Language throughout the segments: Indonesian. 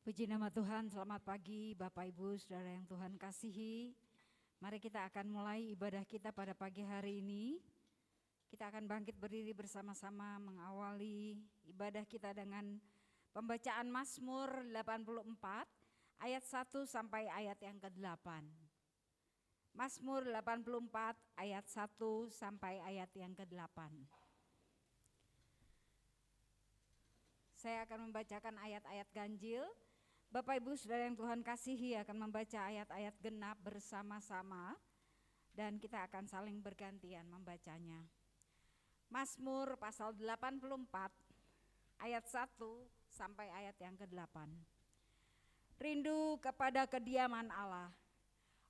Puji nama Tuhan, selamat pagi Bapak Ibu Saudara yang Tuhan kasihi. Mari kita akan mulai ibadah kita pada pagi hari ini. Kita akan bangkit berdiri bersama-sama mengawali ibadah kita dengan pembacaan Mazmur 84 ayat 1 sampai ayat yang ke-8. Mazmur 84 ayat 1 sampai ayat yang ke-8. Saya akan membacakan ayat-ayat ganjil. Bapak Ibu Saudara yang Tuhan kasihi akan membaca ayat-ayat genap bersama-sama dan kita akan saling bergantian membacanya. Mazmur pasal 84 ayat 1 sampai ayat yang ke-8. Rindu kepada kediaman Allah.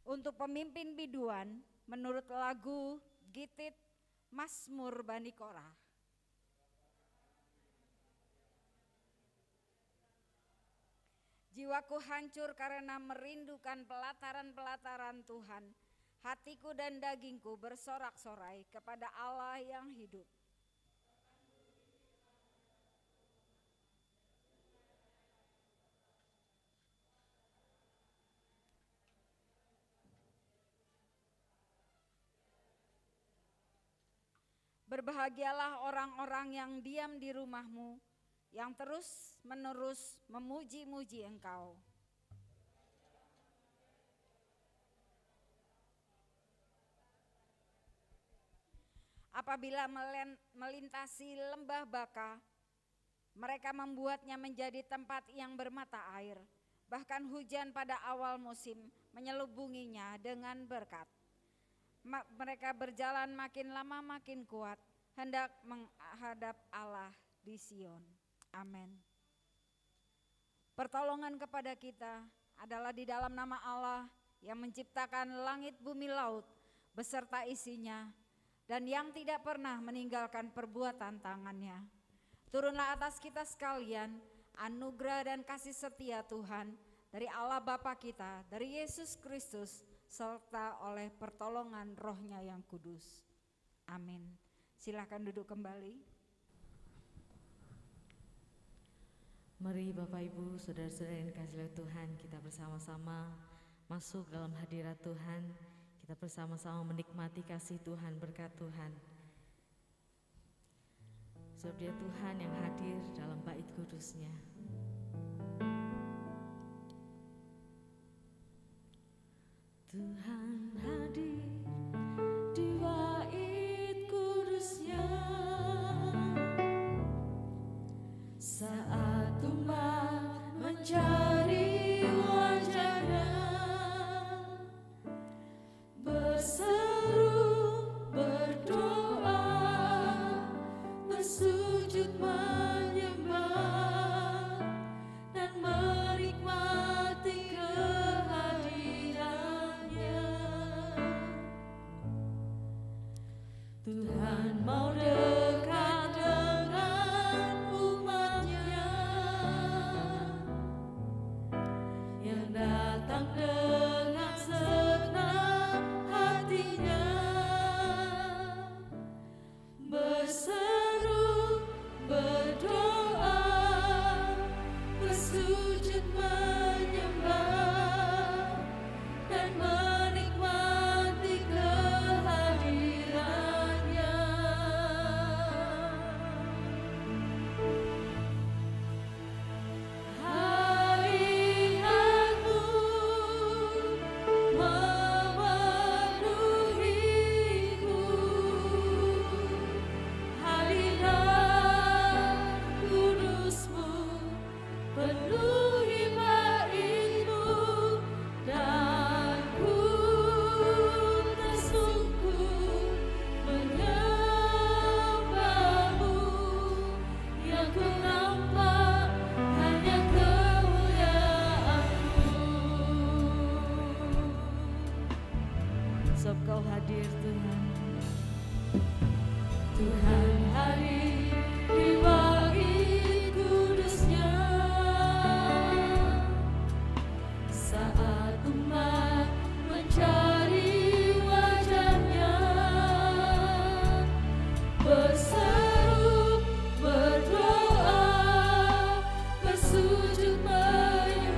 Untuk pemimpin biduan menurut lagu Gitit Mazmur Bani Korah. Jiwaku hancur karena merindukan pelataran-pelataran Tuhan. Hatiku dan dagingku bersorak-sorai kepada Allah yang hidup. Berbahagialah orang-orang yang diam di rumahmu, yang terus-menerus memuji-muji Engkau. Apabila melintasi lembah Baka, mereka membuatnya menjadi tempat yang bermata air. Bahkan hujan pada awal musim menyelubunginya dengan berkat. Mereka berjalan makin lama makin kuat, hendak menghadap Allah di Sion. Amin. Pertolongan kepada kita adalah di dalam nama Allah yang menciptakan langit bumi laut beserta isinya dan yang tidak pernah meninggalkan perbuatan tangannya. Turunlah atas kita sekalian anugerah dan kasih setia Tuhan dari Allah Bapa kita, dari Yesus Kristus, serta oleh pertolongan Roh-Nya yang kudus. Amin. Silakan duduk kembali. Mari Bapak Ibu, Saudara-saudara yang dikasihi oleh Tuhan, kita bersama-sama masuk dalam hadirat Tuhan. Kita bersama-sama menikmati kasih Tuhan, berkat Tuhan. Sebab Dia Tuhan yang hadir dalam bait kudus-Nya. Tuhan hadir di bait kudus-Nya saat umat mencari wajah-Nya, berseru, berdoa, bersujud menyembah dan menikmati kehadiran-Nya. Tuhan mau dekat dengan umat-Nya yang datang dengan senang hatinya, berseru, berdoa, bersujud menyembah dan menikmati kehadiran-Nya. Hadirat-Mu memenuhiku, hadirat kudus-Mu penuhi bait-Mu, dan ku tersungkur menyembah-Mu. Yang ku nampak hanya kemuliaan-Mu. Sebab Kau hadir Tuhan. Tuhan hadir di bait kudus-Nya saat umat mencari wajah-Nya, berseru, berdoa, bersujud menyembah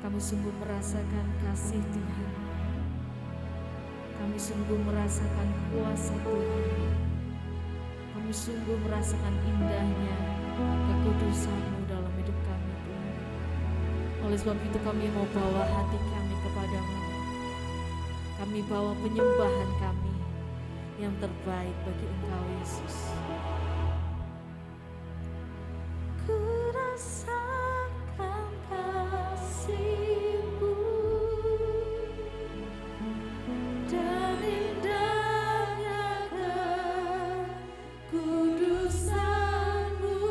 Kami sungguh merasakan kasih Tuhan. Kami sungguh merasakan kuasa Tuhan. Kami sungguh merasakan indahnya kekudusan-Mu dalam hidup kami Tuhan. Oleh sebab itu kami mau bawa hati kami kepadamu. Kami bawa penyembahan kami yang terbaik bagi Engkau Yesus. Ku rasakan kasih-Mu dan indahnya kekudusan-Mu,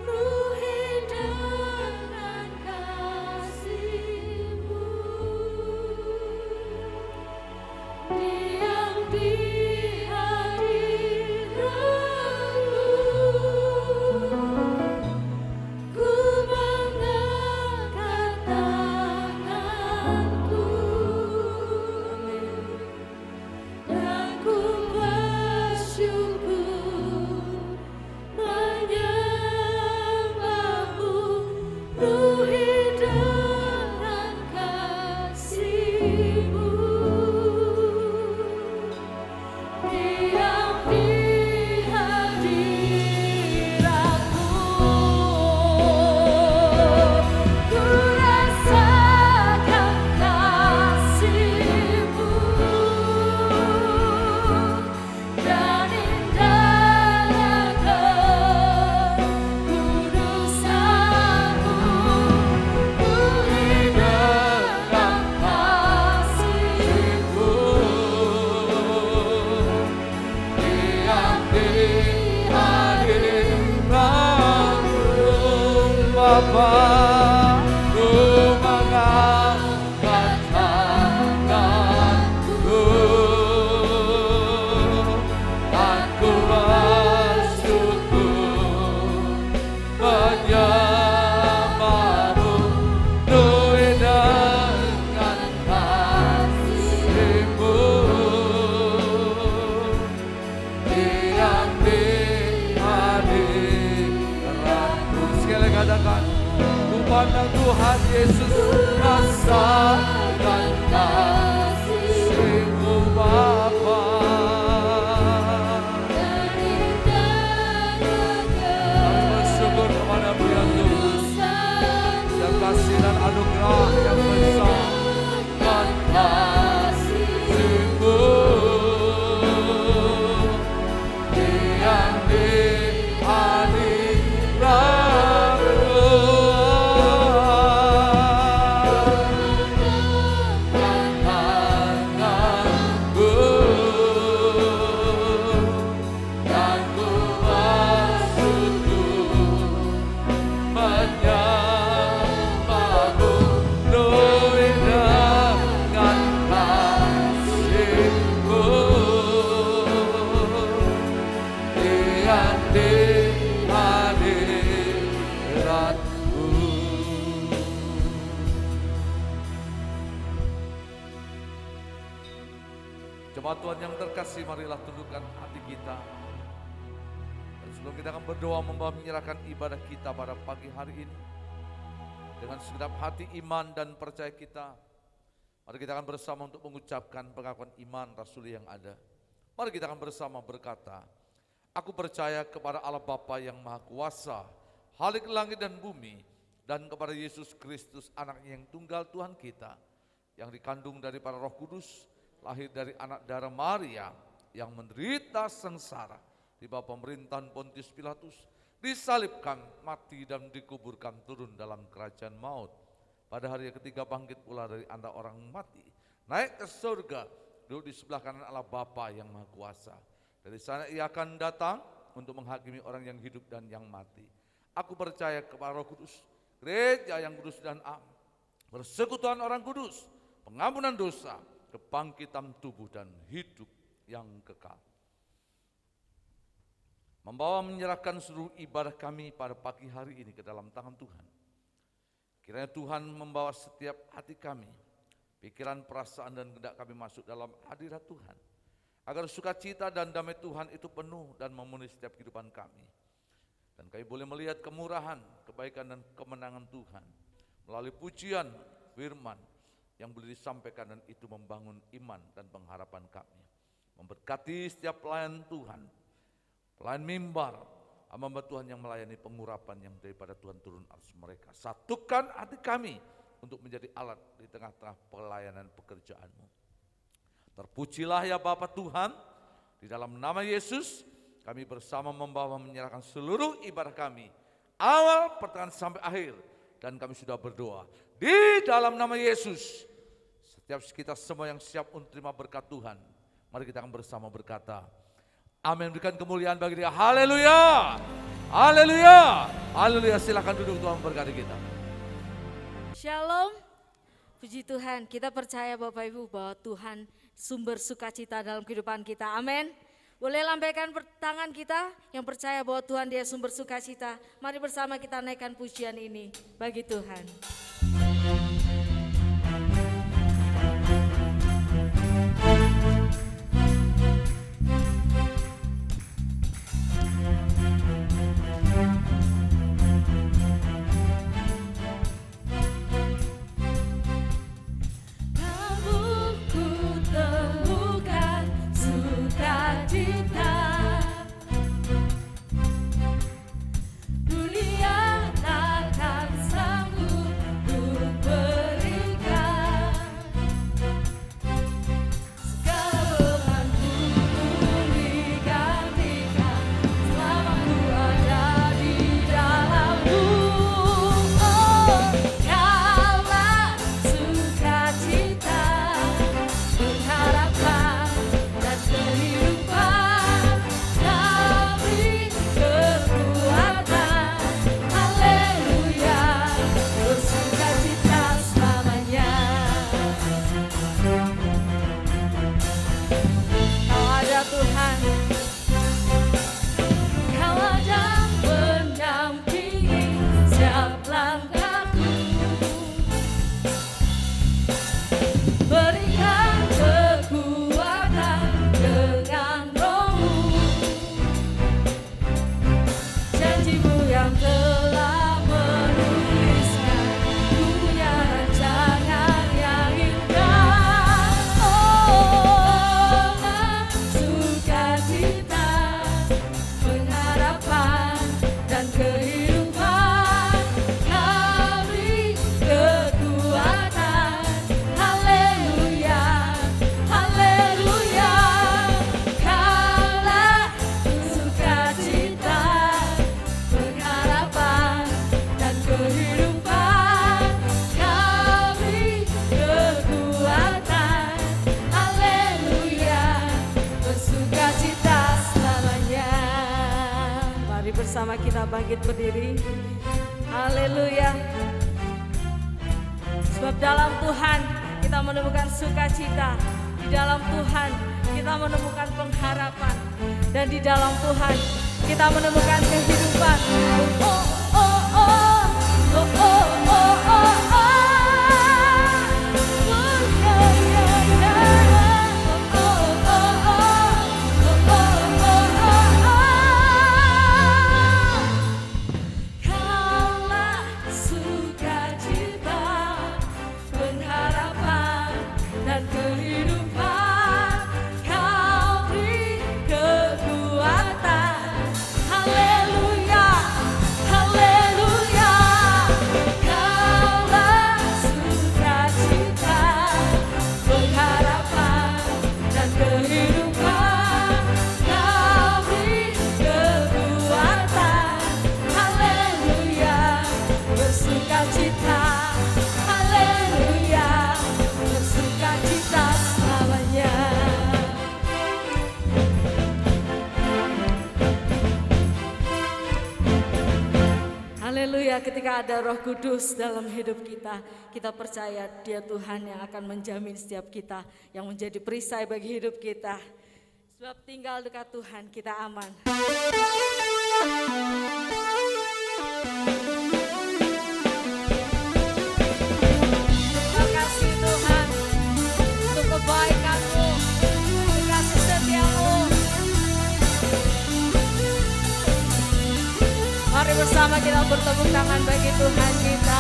penuhi dengan kasih-Mu. Diam di pandang Tuhan Yesus, rasakan kasih-Mu Bapa. Kami bersyukur kepada-Mu ya Tuhan, dan kasih dan anugerah yang besar dan kasih-Mu yang di Jemaat Tuhan yang terkasih, marilah tundukkan hati kita. Dan sebelum kita akan berdoa membawa menyerahkan ibadah kita pada pagi hari ini, dengan segenap hati iman dan percaya kita, mari kita akan bersama untuk mengucapkan pengakuan iman rasuli yang ada. Mari kita akan bersama berkata, aku percaya kepada Allah Bapa yang Maha Kuasa, Khalik langit dan bumi, dan kepada Yesus Kristus, anaknya yang tunggal Tuhan kita, yang dikandung daripada Roh Kudus, lahir dari anak darah Maria, yang menderita sengsara di bawah pemerintahan Pontius Pilatus, disalibkan, mati dan dikuburkan, turun dalam kerajaan maut. Pada hari yang ketiga bangkit pula dari antara orang mati, naik ke surga, duduk di sebelah kanan Allah Bapa yang Maha Kuasa. Dari sana ia akan datang untuk menghakimi orang yang hidup dan yang mati. Aku percaya kepada Roh Kudus, gereja yang kudus dan am, persekutuan orang kudus, pengampunan dosa, kebangkitan tubuh dan hidup yang kekal. Membawa menyerahkan seluruh ibadah kami pada pagi hari ini ke dalam tangan Tuhan. Kiranya Tuhan membawa setiap hati kami, pikiran, perasaan dan kehendak kami masuk dalam hadirat Tuhan, agar sukacita dan damai Tuhan itu penuh dan memenuhi setiap kehidupan kami. Dan kami boleh melihat kemurahan, kebaikan dan kemenangan Tuhan melalui pujian firman yang boleh disampaikan, dan itu membangun iman dan pengharapan kami. Memberkati setiap pelayan Tuhan, pelayan mimbar, hamba Tuhan yang melayani pengurapan yang daripada Tuhan turun atas mereka. Satukan hati kami untuk menjadi alat di tengah-tengah pelayanan pekerjaan-Mu. Terpujilah ya Bapa Tuhan, di dalam nama Yesus kami bersama membawa menyerahkan seluruh ibadah kami, awal, pertengahan sampai akhir, dan kami sudah berdoa di dalam nama Yesus. Setiap kita semua yang siap untuk terima berkat Tuhan, mari kita akan bersama berkata, amin. Berikan kemuliaan bagi Dia. Haleluya, haleluya, haleluya. Silakan duduk, Tuhan berkati kita. Shalom, puji Tuhan. Kita percaya Bapak Ibu bahwa Tuhan sumber sukacita dalam kehidupan kita. Amin. Boleh lambaikan tangan kita yang percaya bahwa Tuhan Dia sumber sukacita. Mari bersama kita naikkan pujian ini bagi Tuhan. Bersama kita bangkit berdiri. Haleluya. Sebab dalam Tuhan kita menemukan sukacita, di dalam Tuhan kita menemukan pengharapan, dan di dalam Tuhan kita menemukan kehidupan. Oh, oh, oh, oh, oh, oh, oh, oh, oh. Haleluya, ketika ada Roh Kudus dalam hidup kita, kita percaya Dia Tuhan yang akan menjamin setiap kita, yang menjadi perisai bagi hidup kita. Sebab tinggal dekat Tuhan, kita aman. Terima kasih Tuhan untuk kebaikan-Mu, untuk kasih setia-Mu. Mari bersama kita bertepuk tangan bagi Tuhan kita.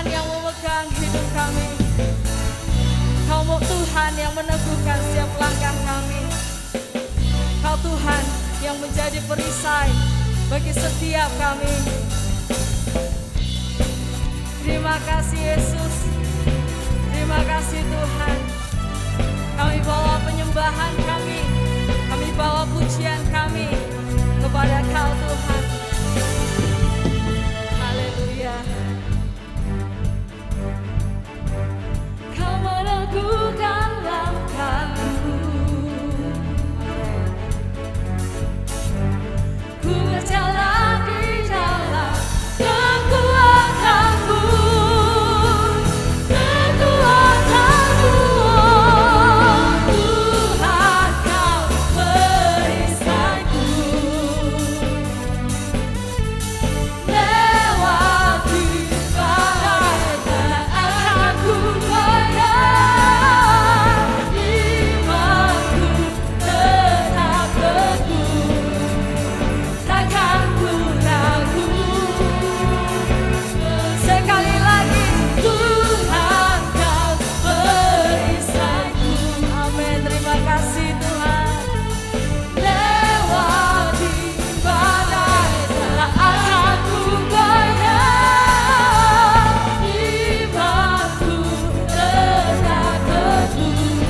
Tuhan yang memegang hidup kami. Kau Tuhan yang meneguhkan setiap langkah kami. Kau Tuhan yang menjadi perisai bagi setiap kami. Terima kasih Yesus. Terima kasih Tuhan. Kami bawa penyembahan kami. Kami bawa pujian kami kepada Kau Tuhan. Haleluya. Kau meneguhkan langkahku. Ku berjalan di dalam kekuatan-Mu. Kekuatan-Mu, Tuhan, Kau perisaiku. Lewati badai tak akan ku goyah. Imanku tetap teguh, takkan ku ragu. Sekali lagi, Tuhan Kau perisaiku. Amin, terima kasih Tuhan. Lewati badai tak akan ku goyah. Imanku tetap teguh,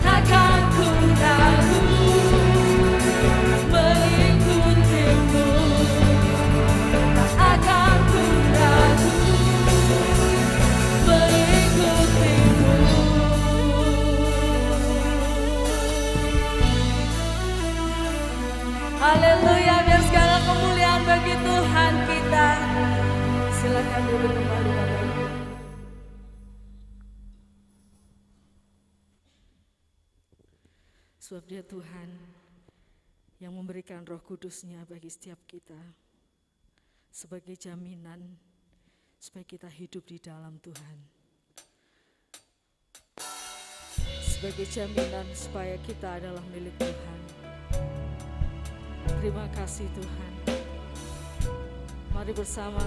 takkan ku ragu mengikuti-Mu. Tak akan ku ragu mengikuti-Mu. Haleluya, biar segala kemuliaan bagi Tuhan kita. Silakan duduk kembali Bapak Ibu. Sebab Dia Tuhan yang memberikan Roh Kudus-Nya bagi setiap kita sebagai jaminan supaya kita hidup di dalam Tuhan. Sebagai jaminan supaya kita adalah milik Tuhan. Terima kasih Tuhan. Mari bersama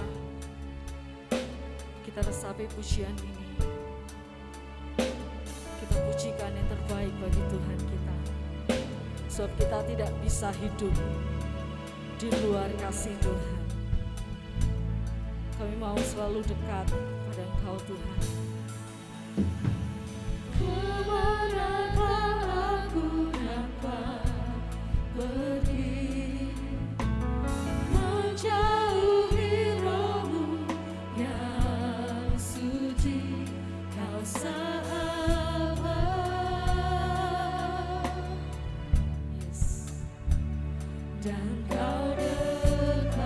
kita resapi pujian ini. Kita pujikan yang terbaik bagi Tuhan kita. Sebab kita tidak bisa hidup di luar kasih Tuhan. Kami mau selalu dekat pada Engkau Tuhan. Kemanakah aku dapat pergi, menjauhi Roh-Mu yang suci, Kau sahabat. Yes. Dan Kau dekat.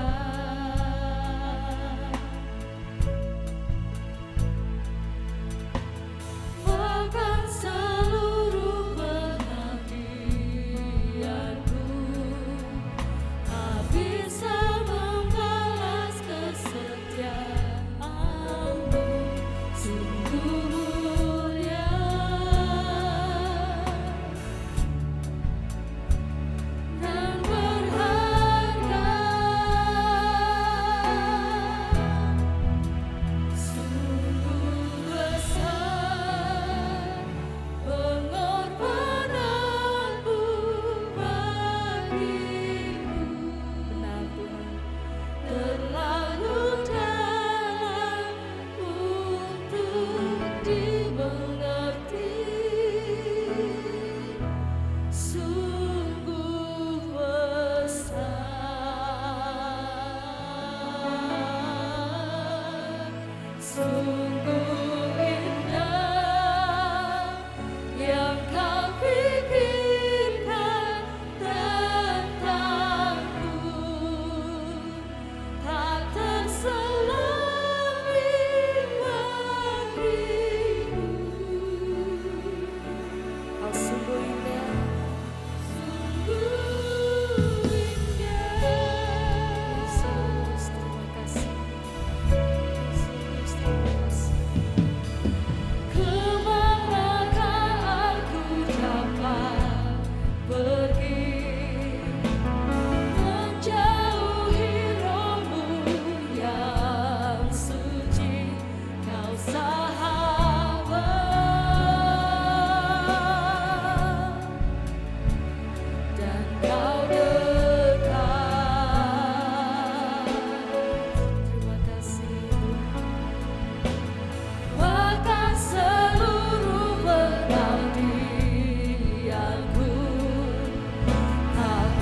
Bahkan seluruh pengabdianku tak bisa membalas kesetiaan-Mu. Sungguh mulia dan berharga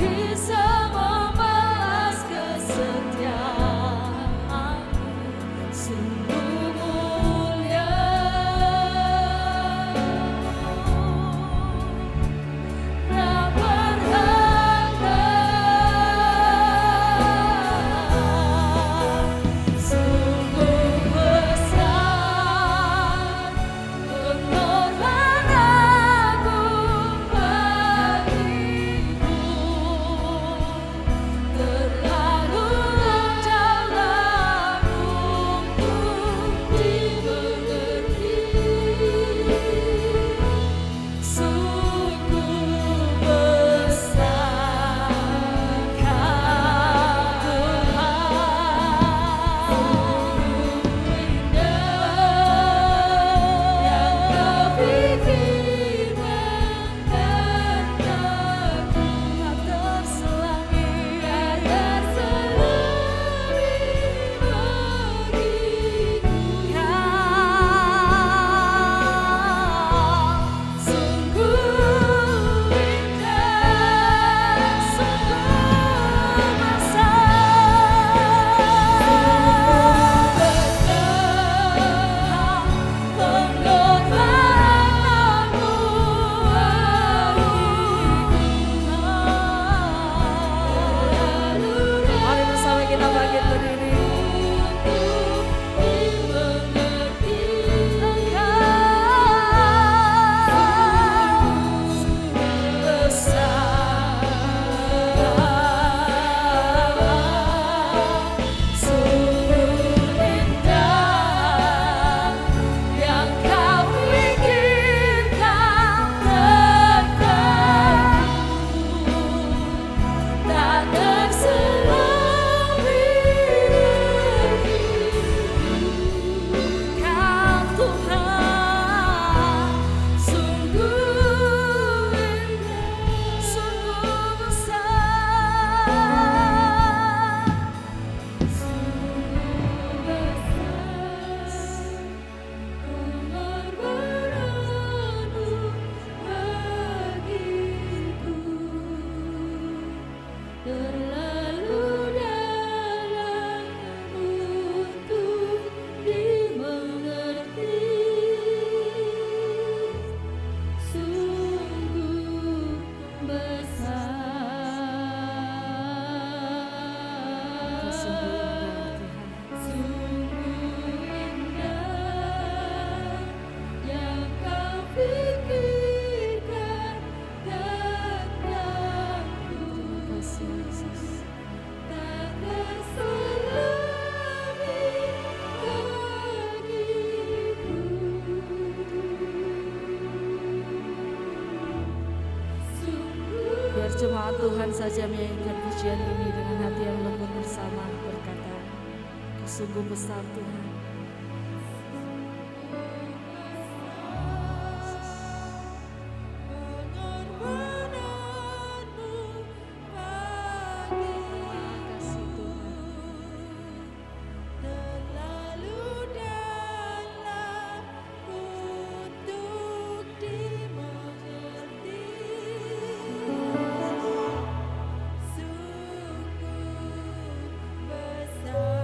bisa membalas kesetiaan-Mu, sungguh mulia. Tak berharga, sungguh besar pengorbanan-Mu bagiku, terlalu jauh untuk dimengerti. Sungguh besar Kau Tuhan, yang Kau pikirkan tentangku, tak terselangi bagiku. Kau sungguh indah, sungguh besar pengorbanan-Mu bagiku. Mari bersama kita bangkit berdiri. Tak terselangi Kau Tuhan, sungguh indah, sungguh besar, sungguh besar pengorbanan-Mu bagiku, terlalu dalam untuk dimengerti. Sungguh besar, sungguh indah yang Kau pikirkan tentangku, tak terselangi bagiku. Biar jemaat Tuhan saja menyanyikan pujian ini dengan hati yang lembut bersama, berkata, sungguh besar Tuhan. Kasih Tuhan, terlalu dalam untuk dimengerti. Sungguh besar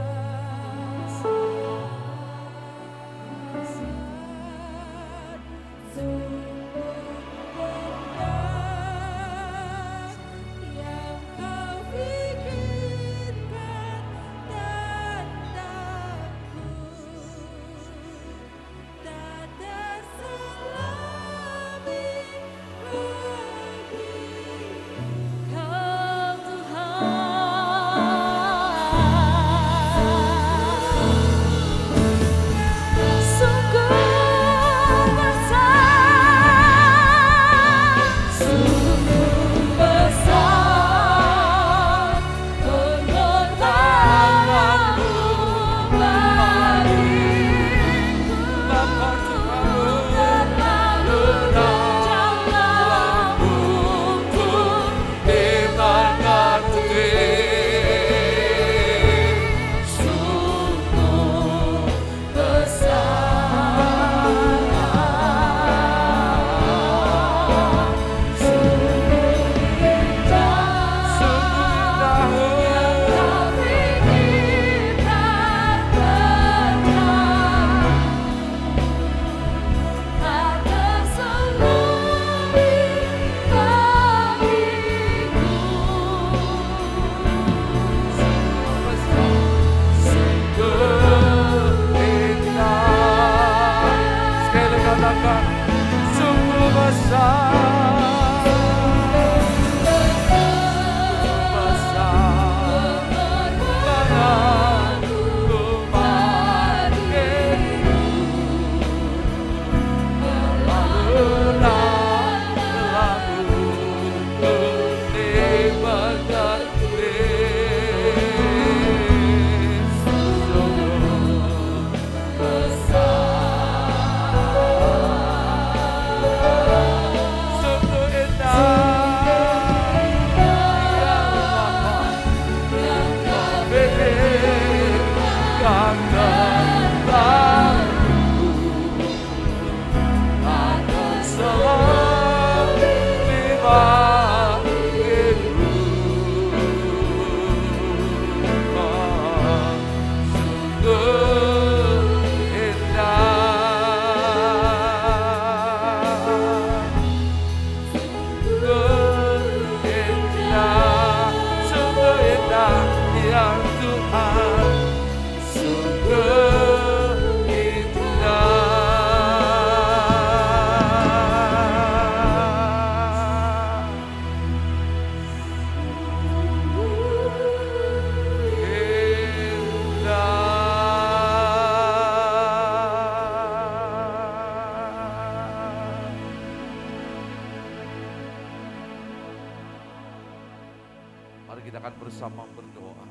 Mari kita akan bersama berdoa.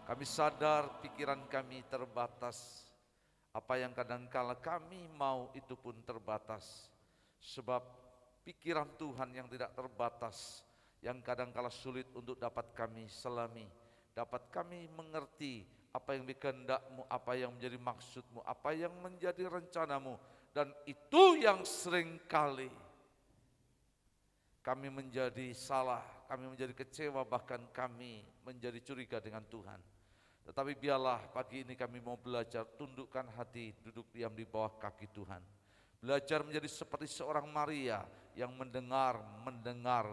Kami sadar pikiran kami terbatas. Apa yang kadangkala kami mau itu pun terbatas. Sebab pikiran Tuhan yang tidak terbatas, yang kadangkala sulit untuk dapat kami selami, dapat kami mengerti apa yang dikehendak-Mu, apa yang menjadi maksud-Mu, apa yang menjadi rencana-Mu. Dan itu yang seringkali kami menjadi salah, kami menjadi kecewa, bahkan kami menjadi curiga dengan Tuhan. Tetapi biarlah pagi ini kami mau belajar tundukkan hati, duduk diam di bawah kaki Tuhan. Belajar menjadi seperti seorang Maria yang mendengar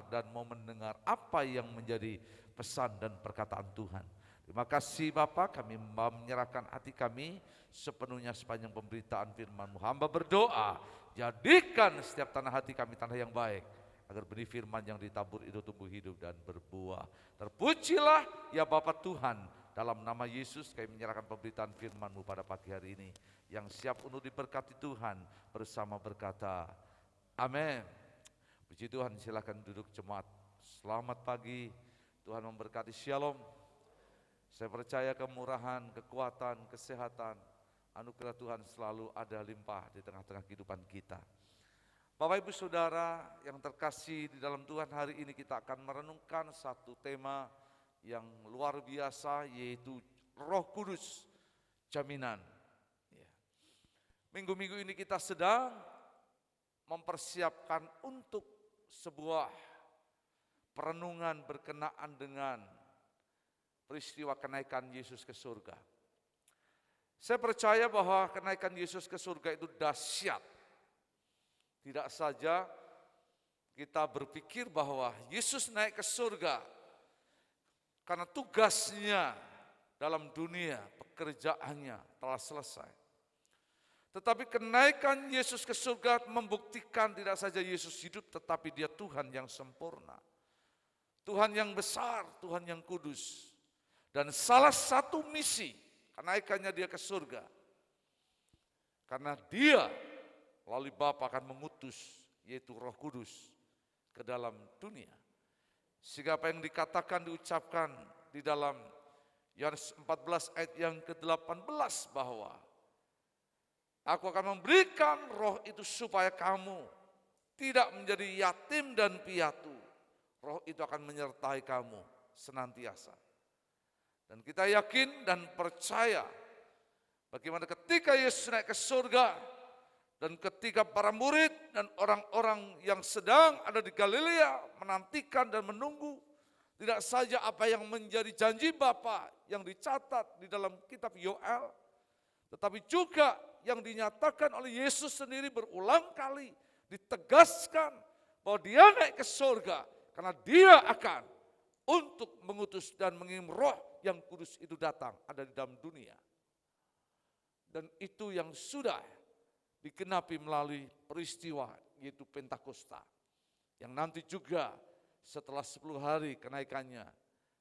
dan mau mendengar apa yang menjadi pesan dan perkataan Tuhan. Terima kasih Bapa, kami menyerahkan hati kami sepenuhnya sepanjang pemberitaan firman-Mu. Hamba berdoa, jadikan setiap tanah hati kami tanah yang baik, agar benih firman yang ditabur itu tumbuh hidup dan berbuah. Terpujilah ya Bapa Tuhan. Dalam nama Yesus kami menyerahkan pemberitaan firman-Mu pada pagi hari ini. Yang siap untuk diberkati Tuhan bersama berkata, amin. Puji Tuhan, silakan duduk jemaat. Selamat pagi, Tuhan memberkati, shalom. Saya percaya kemurahan, kekuatan, kesehatan, anugerah Tuhan selalu ada limpah di tengah-tengah kehidupan kita. Bapak Ibu Saudara yang terkasih di dalam Tuhan, hari ini kita akan merenungkan satu tema yang luar biasa, yaitu Roh Kudus, jaminan. Minggu-minggu ini kita sedang mempersiapkan untuk sebuah perenungan berkenaan dengan peristiwa kenaikan Yesus ke surga. Saya percaya bahwa kenaikan Yesus ke surga itu dahsyat. Tidak saja kita berpikir bahwa Yesus naik ke surga karena tugasnya dalam dunia, pekerjaannya telah selesai. Tetapi kenaikan Yesus ke surga membuktikan tidak saja Yesus hidup, tetapi Dia Tuhan yang sempurna. Tuhan yang besar, Tuhan yang kudus. Dan salah satu misi kenaikannya Dia ke surga, karena Dia melalui Bapa akan mengutus, yaitu Roh Kudus, ke dalam dunia. Sehingga apa yang dikatakan, diucapkan di dalam Yohanes 14 ayat yang ke-18 bahwa Aku akan memberikan roh itu supaya kamu tidak menjadi yatim dan piatu. Roh itu akan menyertai kamu senantiasa. Dan kita yakin dan percaya bagaimana ketika Yesus naik ke surga dan ketika para murid dan orang-orang yang sedang ada di Galilea menantikan dan menunggu tidak saja apa yang menjadi janji Bapa yang dicatat di dalam kitab Yoel, tetapi juga yang dinyatakan oleh Yesus sendiri berulang kali ditegaskan bahwa Dia naik ke surga karena Dia akan untuk mengutus dan mengirim Roh yang kudus itu datang ada di dalam dunia. Dan itu yang sudah digenapi melalui peristiwa yaitu Pentakosta, yang nanti juga setelah 10 hari kenaikannya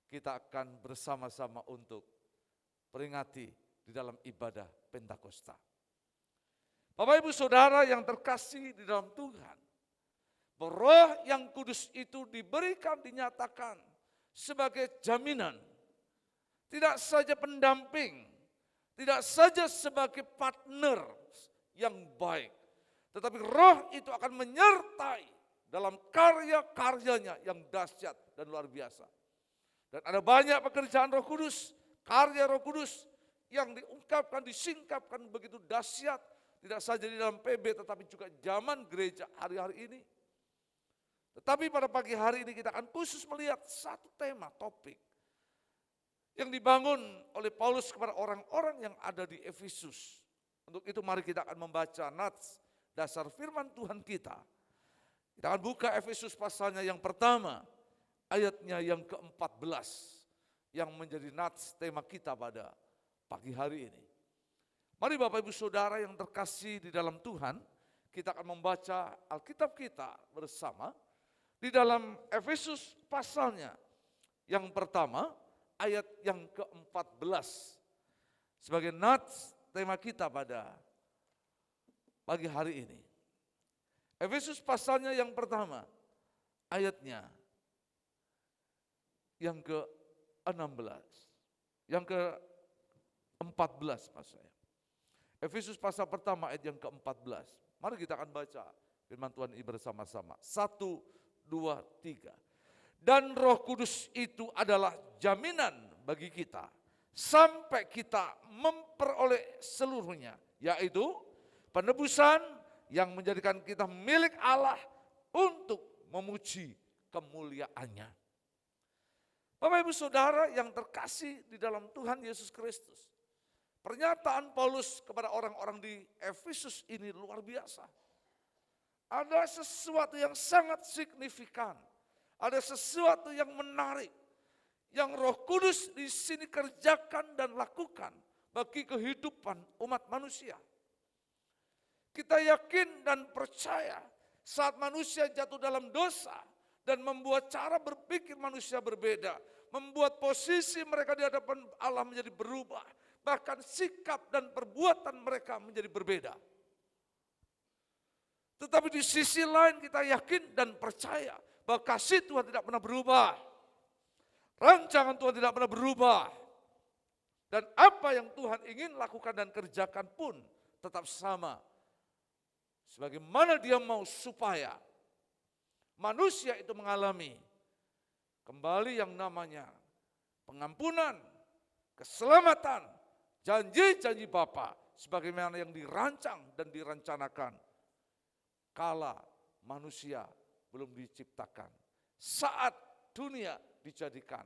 kita akan bersama-sama untuk peringati di dalam ibadah Pentakosta. Bapak Ibu Saudara yang terkasih di dalam Tuhan, Roh yang kudus itu diberikan, dinyatakan sebagai jaminan, tidak saja pendamping, tidak saja sebagai partner yang baik, tetapi Roh itu akan menyertai dalam karya-karyanya yang dahsyat dan luar biasa. Dan ada banyak pekerjaan Roh Kudus, karya Roh Kudus yang diungkapkan, disingkapkan begitu dahsyat, tidak saja di dalam PB tetapi juga zaman gereja hari-hari ini. Tetapi pada pagi hari ini kita akan khusus melihat satu tema, topik yang dibangun oleh Paulus kepada orang-orang yang ada di Efesus. Untuk itu mari kita akan membaca nats dasar firman Tuhan kita. Kita akan buka Efesus pasalnya yang pertama, ayatnya yang ke-14, yang menjadi nats tema kita pada pagi hari ini. Mari Bapak Ibu Saudara yang terkasih di dalam Tuhan, kita akan membaca Alkitab kita bersama di dalam Efesus pasalnya yang pertama, ayat yang ke-14 sebagai nats tema kita pada pagi hari ini. Efesus pasalnya yang pertama, ayatnya yang ke-16. Yang ke-14 maksud saya. Efesus pasal pertama ayat yang ke-14. Mari kita akan baca firman Tuhan ini bersama-sama. 1, 2, 3. Dan Roh Kudus itu adalah jaminan bagi kita sampai kita memperoleh seluruhnya, yaitu penebusan yang menjadikan kita milik Allah untuk memuji kemuliaannya. Bapak Ibu Saudara yang terkasih di dalam Tuhan Yesus Kristus, pernyataan Paulus kepada orang-orang di Efesus ini luar biasa. Ada sesuatu yang sangat signifikan, ada sesuatu yang menarik, yang Roh Kudus di sini kerjakan dan lakukan bagi kehidupan umat manusia. Kita yakin dan percaya saat manusia jatuh dalam dosa dan membuat cara berpikir manusia berbeda, membuat posisi mereka di hadapan Allah menjadi berubah, bahkan sikap dan perbuatan mereka menjadi berbeda. Tetapi di sisi lain kita yakin dan percaya bahwa kasih Tuhan tidak pernah berubah. Rancangan Tuhan tidak pernah berubah. Dan apa yang Tuhan ingin lakukan dan kerjakan pun tetap sama. Sebagaimana Dia mau supaya manusia itu mengalami kembali yang namanya pengampunan, keselamatan, janji-janji Bapa sebagaimana yang dirancang dan direncanakan kala manusia belum diciptakan, saat dunia dijadikan,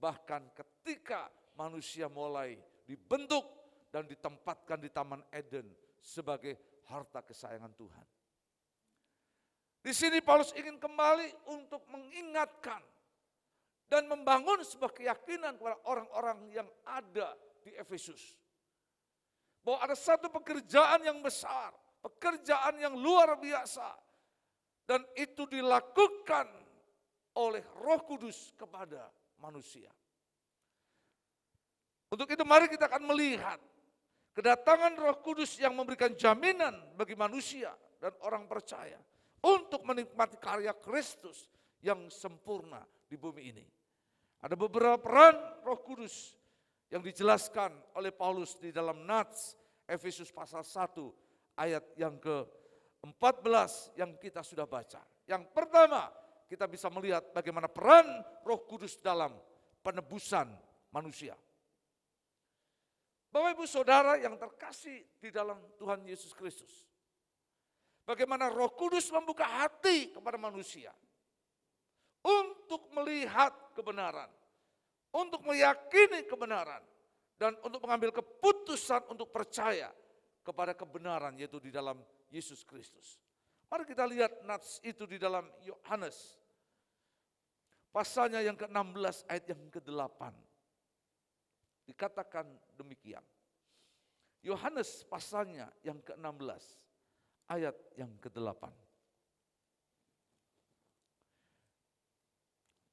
bahkan ketika manusia mulai dibentuk dan ditempatkan di Taman Eden sebagai harta kesayangan Tuhan. Di sini Paulus ingin kembali untuk mengingatkan dan membangun sebuah keyakinan kepada orang-orang yang ada di Efesus. Bahwa ada satu pekerjaan yang besar, pekerjaan yang luar biasa. Dan itu dilakukan oleh Roh Kudus kepada manusia. Untuk itu mari kita akan melihat kedatangan Roh Kudus yang memberikan jaminan bagi manusia dan orang percaya untuk menikmati karya Kristus yang sempurna di bumi ini. Ada beberapa peran Roh Kudus yang dijelaskan oleh Paulus di dalam Nats Efesus pasal 1 ayat yang ke-14 yang kita sudah baca. Yang pertama, kita bisa melihat bagaimana peran Roh Kudus dalam penebusan manusia. Bapak Ibu Saudara yang terkasih di dalam Tuhan Yesus Kristus. Bagaimana Roh Kudus membuka hati kepada manusia untuk melihat kebenaran, untuk meyakini kebenaran, dan untuk mengambil keputusan untuk percaya kepada kebenaran yaitu di dalam Yesus Kristus. Mari kita lihat nats itu di dalam Yohanes. Pasalnya yang ke-16 ayat yang ke-8. Dikatakan demikian. Yohanes pasalnya yang ke-16. Ayat yang ke-8.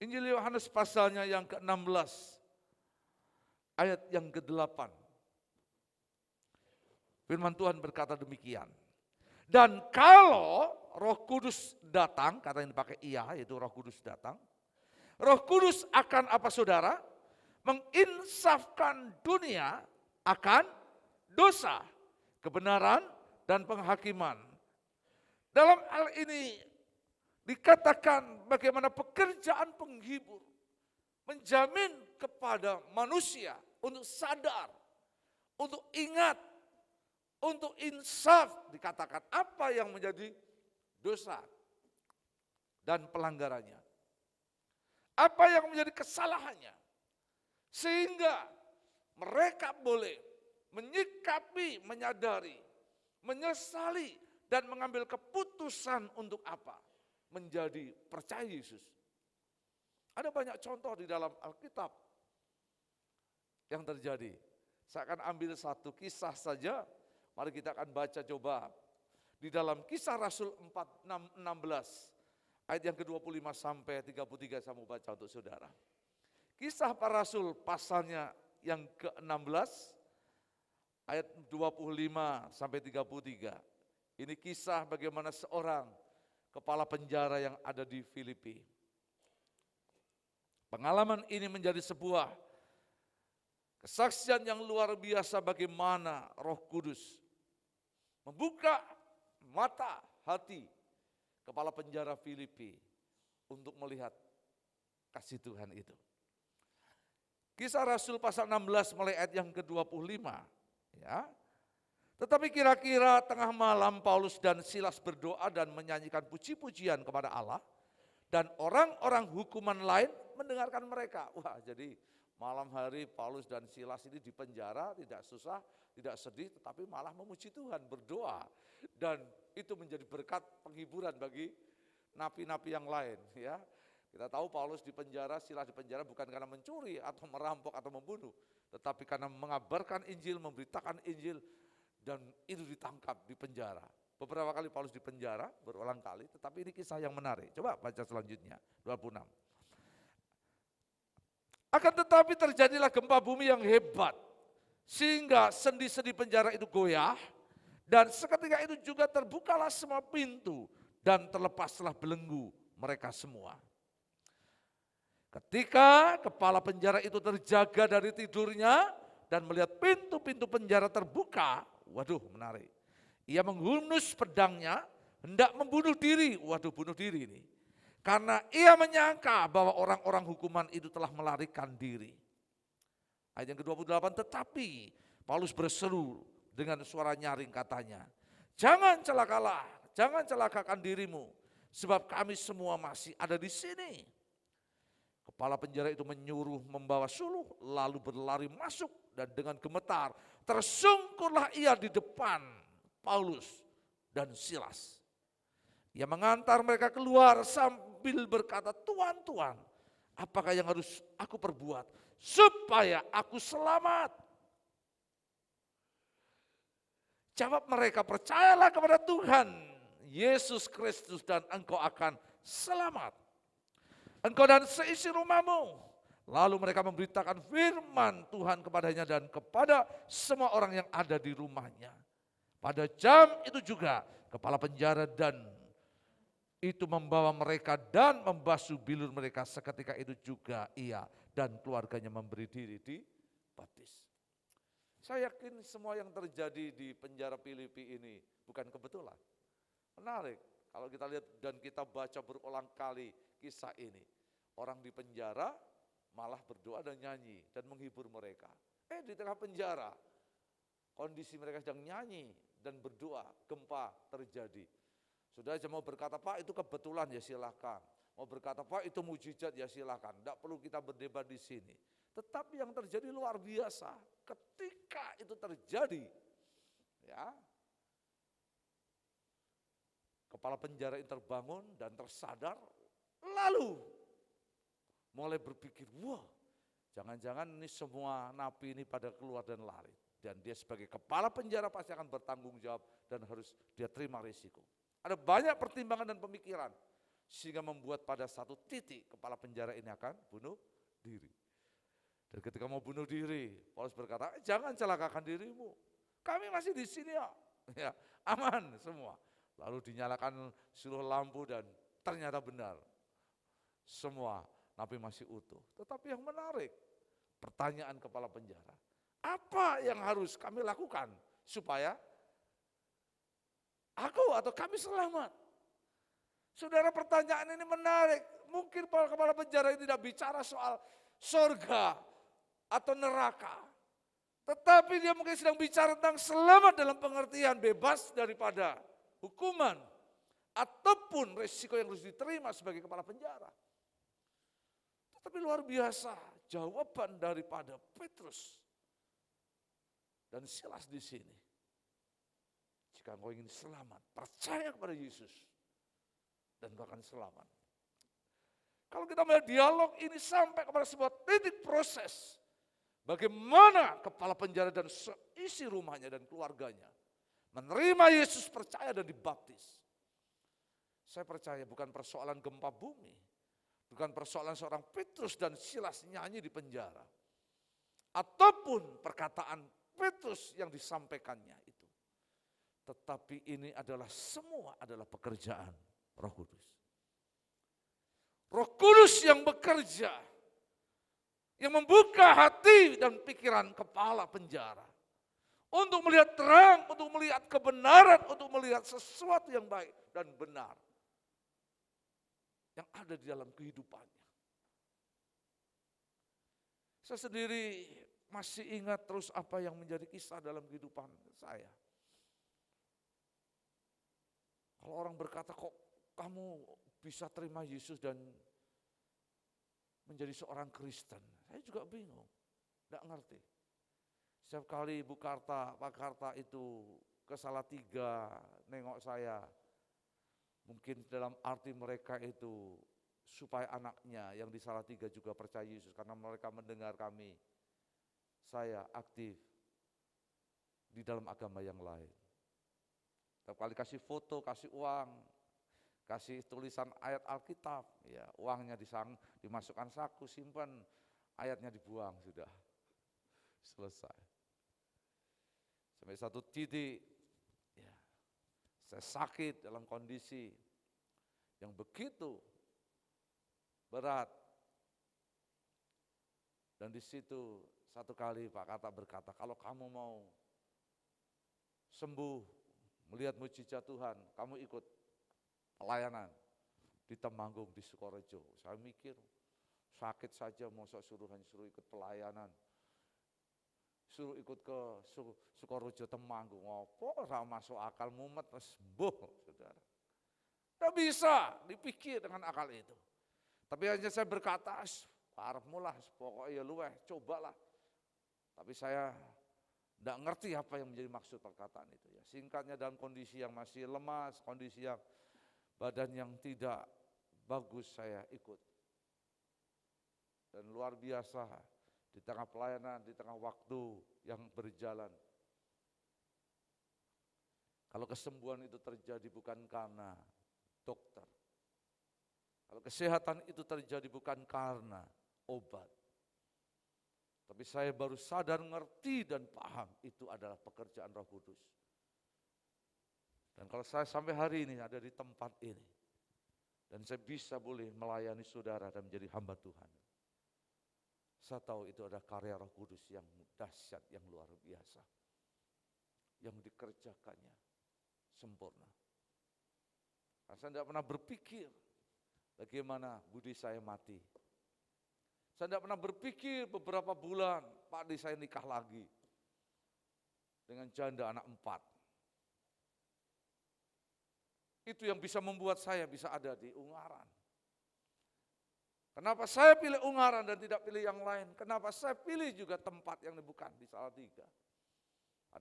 Injil Yohanes pasalnya yang ke-16. Ayat yang ke-8. Firman Tuhan berkata demikian. Dan kalau Roh Kudus datang, kata yang dipakai iya, yaitu Roh Kudus datang. Roh Kudus akan apa saudara? Menginsafkan dunia akan dosa, kebenaran, dan penghakiman. Dalam hal ini dikatakan bagaimana pekerjaan penghibur menjamin kepada manusia untuk sadar, untuk ingat, untuk insaf, dikatakan apa yang menjadi dosa dan pelanggarannya. Apa yang menjadi kesalahannya. Sehingga mereka boleh menyikapi, menyadari, menyesali, dan mengambil keputusan untuk apa? Menjadi percaya Yesus. Ada banyak contoh di dalam Alkitab yang terjadi. Saya akan ambil satu kisah saja. Mari kita akan baca coba. Di dalam Kisah Rasul 4:16 ayat yang ke-25 sampai 33 saya mau baca untuk saudara. Kisah para Rasul pasalnya yang ke-16 ayat 25 sampai 33. Ini kisah bagaimana seorang kepala penjara yang ada di Filipi. Pengalaman ini menjadi sebuah kesaksian yang luar biasa bagaimana Roh Kudus membuka mata hati kepala penjara Filipi untuk melihat kasih Tuhan itu. Kisah Rasul pasal 16 mulai ayat yang ke-25. Ya. Tetapi kira-kira tengah malam Paulus dan Silas berdoa dan menyanyikan puji-pujian kepada Allah. Dan orang-orang hukuman lain mendengarkan mereka. Wah, jadi malam hari Paulus dan Silas ini di penjara, tidak susah, tidak sedih, tetapi malah memuji Tuhan, berdoa. Dan itu menjadi berkat penghiburan bagi napi-napi yang lain. Ya, kita tahu Paulus di penjara, Silas di penjara bukan karena mencuri atau merampok atau membunuh, tetapi karena mengabarkan Injil, memberitakan Injil, dan itu ditangkap di penjara. Beberapa kali Paulus di penjara, berulang kali, tetapi ini kisah yang menarik. Coba baca selanjutnya, 26. Akan tetapi terjadilah gempa bumi yang hebat, sehingga sendi-sendi penjara itu goyah, dan seketika itu juga terbukalah semua pintu, dan terlepaslah belenggu mereka semua. Ketika kepala penjara itu terjaga dari tidurnya, dan melihat pintu-pintu penjara terbuka, waduh menarik. Ia menghunus pedangnya, hendak membunuh diri. Waduh, bunuh diri ini. Karena ia menyangka bahwa orang-orang hukuman itu telah melarikan diri. Ayat yang ke-28, tetapi Paulus berseru dengan suara nyaring katanya, jangan celakalah, jangan celakakan dirimu, sebab kami semua masih ada di sini. Kepala penjara itu menyuruh membawa suluh, lalu berlari masuk dan dengan gemetar tersungkurlah ia di depan Paulus dan Silas. Ia mengantar mereka keluar sambil berkata, Tuan, Tuan, apakah yang harus aku perbuat supaya aku selamat? Jawab mereka, percayalah kepada Tuhan Yesus Kristus dan engkau akan selamat. Engkau dan seisi rumahmu. Lalu mereka memberitakan firman Tuhan kepadanya dan kepada semua orang yang ada di rumahnya. Pada jam itu juga kepala penjara dan itu membawa mereka dan membasuh bilur mereka. Seketika itu juga ia dan keluarganya memberi diri di baptis. Saya yakin semua yang terjadi di penjara Filipi ini bukan kebetulan. Menarik kalau kita lihat dan kita baca berulang kali kisah ini. Orang di penjara malah berdoa dan nyanyi dan menghibur mereka. Di tengah penjara kondisi mereka sedang nyanyi dan berdoa, gempa terjadi. Sudah aja mau berkata, Pak itu kebetulan ya silakan. Mau berkata, Pak itu mujizat ya silakan. Tidak perlu kita berdebat di sini. Tetapi yang terjadi luar biasa. Ketika itu terjadi, ya, kepala penjara itu terbangun dan tersadar, lalu mulai berpikir, wah, jangan-jangan ini semua napi ini pada keluar dan lari. Dan dia sebagai kepala penjara pasti akan bertanggung jawab dan harus dia terima risiko. Ada banyak pertimbangan dan pemikiran sehingga membuat pada satu titik kepala penjara ini akan bunuh diri. Dan ketika mau bunuh diri, Paulus berkata, jangan celakakan dirimu. Kami masih di sini ya, aman semua. Lalu dinyalakan seluruh lampu dan ternyata benar. Semua napi masih utuh. Tetapi yang menarik, pertanyaan kepala penjara. Apa yang harus kami lakukan supaya aku atau kami selamat? Saudara, pertanyaan ini menarik. Mungkin kepala penjara ini tidak bicara soal surga atau neraka. Tetapi dia mungkin sedang bicara tentang selamat dalam pengertian bebas daripada hukuman ataupun risiko yang harus diterima sebagai kepala penjara. Tetapi luar biasa jawaban daripada Petrus dan Silas di sini. Jika engkau ingin selamat, percaya kepada Yesus dan engkau akan selamat. Kalau kita melihat dialog ini sampai kepada sebuah titik proses, bagaimana kepala penjara dan seisi rumahnya dan keluarganya menerima Yesus, percaya dan dibaptis. Saya percaya bukan persoalan gempa bumi, bukan persoalan seorang Petrus dan Silas nyanyi di penjara, ataupun perkataan Petrus yang disampaikannya itu. Tetapi ini adalah semua adalah pekerjaan Roh Kudus. Roh Kudus yang bekerja yang membuka hati dan pikiran kepala penjara. Untuk melihat terang, untuk melihat kebenaran, untuk melihat sesuatu yang baik dan benar. Yang ada di dalam kehidupannya. Saya sendiri masih ingat terus apa yang menjadi kisah dalam kehidupan saya. Kalau orang berkata, kok kamu bisa terima Yesus dan menjadi seorang Kristen? Saya juga bingung, tidak ngerti. Setiap kali Ibu Karta, Pak Karta itu ke Salatiga, nengok saya. Mungkin dalam arti mereka itu supaya anaknya yang di Salatiga juga percaya Yesus. Karena mereka mendengar kami, saya aktif di dalam agama yang lain. Setiap kali kasih foto, kasih uang, kasih tulisan ayat Alkitab, ya uangnya dimasukkan saku, simpan, ayatnya dibuang, sudah selesai. Sampai satu titik, ya, saya sakit dalam kondisi yang begitu berat. Dan di situ satu kali Pak Karta berkata, kalau kamu mau sembuh, melihat mujizat Tuhan, kamu ikut pelayanan di Temanggung, di Sukorejo. Saya mikir, sakit saja mau suruh ikut pelayanan. Suruh ikut ke Sukorejo Temanggung. Apa ora masuk akal, mumet sembuh, Saudara. Tidak bisa dipikir dengan akal itu. Tapi hanya saya berkata, arepmu lah, pokoknya luweh, cobalah. Tapi saya tidak ngerti apa yang menjadi maksud perkataan itu. Ya, singkatnya dalam kondisi yang masih lemas, kondisi yang badan yang tidak bagus saya ikut. Dan luar biasa di tengah pelayanan, di tengah waktu yang berjalan. Kalau kesembuhan itu terjadi bukan karena dokter. Kalau kesehatan itu terjadi bukan karena obat. Tapi saya baru sadar, ngerti dan paham itu adalah pekerjaan Roh Kudus. Dan kalau saya sampai hari ini ada di tempat ini, dan saya bisa boleh melayani saudara dan menjadi hamba Tuhan, saya tahu itu adalah karya Roh Kudus yang dahsyat, yang luar biasa, yang dikerjakannya sempurna. Karena saya tidak pernah berpikir bagaimana budi saya mati. Saya tidak pernah berpikir beberapa bulan, Pak Di saya nikah lagi dengan janda anak 4. Itu yang bisa membuat saya bisa ada di Ungaran. Kenapa saya pilih Ungaran dan tidak pilih yang lain? Kenapa saya pilih juga tempat yang bukan di Salatiga?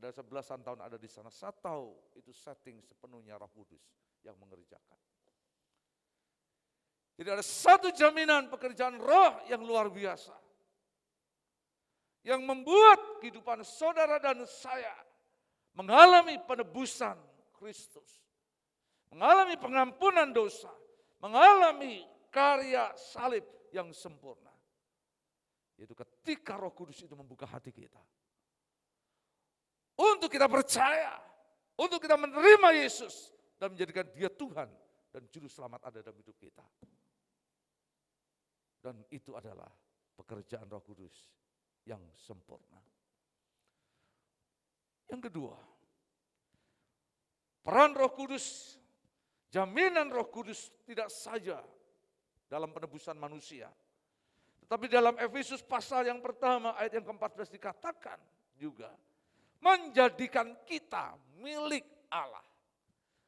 Ada 11-an tahun ada di sana, saya tahu itu setting sepenuhnya Roh Kudus yang mengerjakan. Jadi ada satu jaminan pekerjaan roh yang luar biasa. Yang membuat kehidupan saudara dan saya mengalami penebusan Kristus. Mengalami pengampunan dosa. Mengalami karya salib yang sempurna. Yaitu ketika Roh Kudus itu membuka hati kita. Untuk kita percaya. Untuk kita menerima Yesus. Dan menjadikan dia Tuhan dan Juru Selamat ada dalam hidup kita. Dan itu adalah pekerjaan Roh Kudus yang sempurna. Yang kedua, peran Roh Kudus, jaminan Roh Kudus tidak saja dalam penebusan manusia. Tetapi dalam Efesus pasal yang pertama ayat yang ke-14 dikatakan juga, menjadikan kita milik Allah.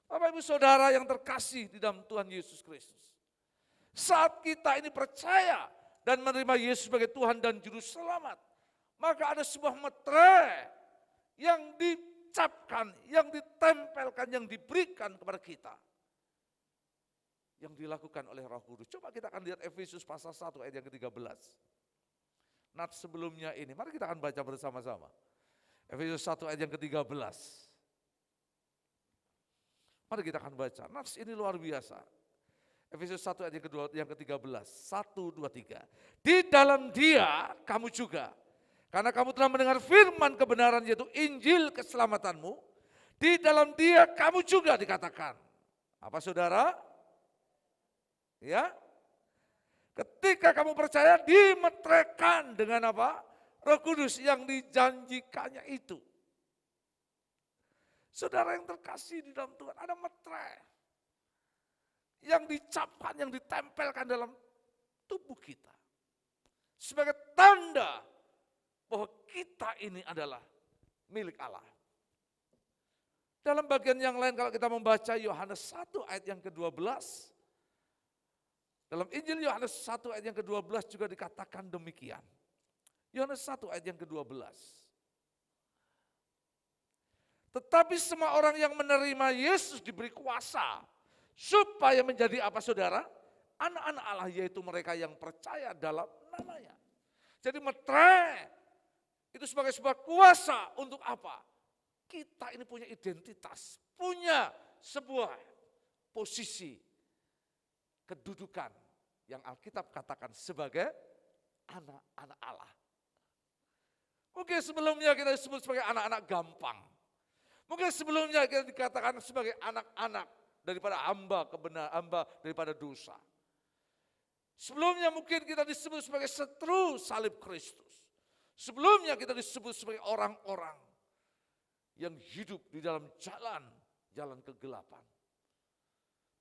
Bapak Ibu Saudara yang terkasih di dalam Tuhan Yesus Kristus. Saat kita ini percaya dan menerima Yesus sebagai Tuhan dan Juru Selamat, maka ada sebuah meterai yang dicapkan, yang ditempelkan, yang diberikan kepada kita. Yang dilakukan oleh Roh Kudus. Coba kita akan lihat Efesus pasal 1 ayat yang ke-13. Nats sebelumnya ini, mari kita akan baca bersama-sama. Efesus 1 ayat yang ke-13. Mari kita akan baca, nats ini luar biasa. Efesus 1 ayat yang ke-13, 1, 2, 3. Di dalam dia kamu juga, karena kamu telah mendengar firman kebenaran yaitu Injil keselamatanmu, di dalam dia kamu juga dikatakan. Apa saudara? Ya, Ketika kamu percaya, dimeteraikan dengan apa? Roh Kudus yang dijanjikannya itu. Saudara yang terkasih di dalam Tuhan, ada meterai yang dicapkan, yang ditempelkan dalam tubuh kita. Sebagai tanda bahwa kita ini adalah milik Allah. Dalam bagian yang lain kalau kita membaca Yohanes 1 ayat yang ke-12, dalam Injil Yohanes 1 ayat yang ke-12 juga dikatakan demikian. Yohanes 1 ayat yang ke-12. Tetapi semua orang yang menerima Yesus diberi kuasa supaya menjadi apa saudara? Anak-anak Allah, yaitu mereka yang percaya dalam namanya. Jadi meterai itu sebagai sebuah kuasa untuk apa? Kita ini punya identitas, punya sebuah posisi, kedudukan yang Alkitab katakan sebagai anak-anak Allah. Mungkin sebelumnya kita disebut sebagai anak-anak gampang. Mungkin sebelumnya kita dikatakan sebagai anak-anak daripada hamba kebenaran, hamba daripada dosa. Sebelumnya mungkin kita disebut sebagai setru salib Kristus. Sebelumnya kita disebut sebagai orang-orang yang hidup di dalam jalan kegelapan.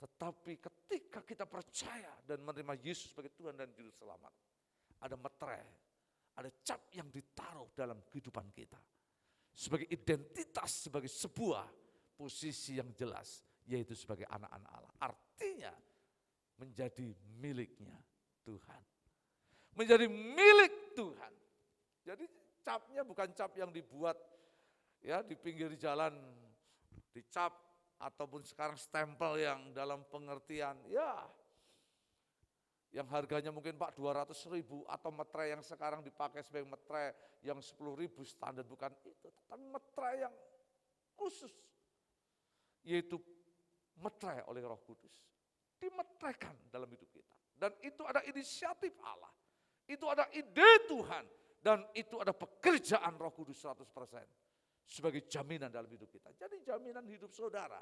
Tetapi ketika kita percaya dan menerima Yesus sebagai Tuhan dan Juru Selamat, ada meterai, ada cap yang ditaruh dalam kehidupan kita. Sebagai identitas, sebagai sebuah posisi yang jelas, yaitu sebagai anak-anak Allah. Artinya menjadi miliknya Tuhan. Menjadi milik Tuhan. Jadi capnya bukan cap yang dibuat ya di pinggir jalan, dicap ataupun sekarang stempel yang dalam pengertian ya yang harganya mungkin Pak 200.000 atau meterai yang sekarang dipakai sebagai meterai yang 10.000 standar, bukan itu. Tapi meterai yang khusus, yaitu meterai oleh Roh Kudus. Dimeteraikan dalam hidup kita. Dan itu ada inisiatif Allah. Itu ada ide Tuhan. Dan itu ada pekerjaan Roh Kudus 100%. Sebagai jaminan dalam hidup kita. Jadi jaminan hidup saudara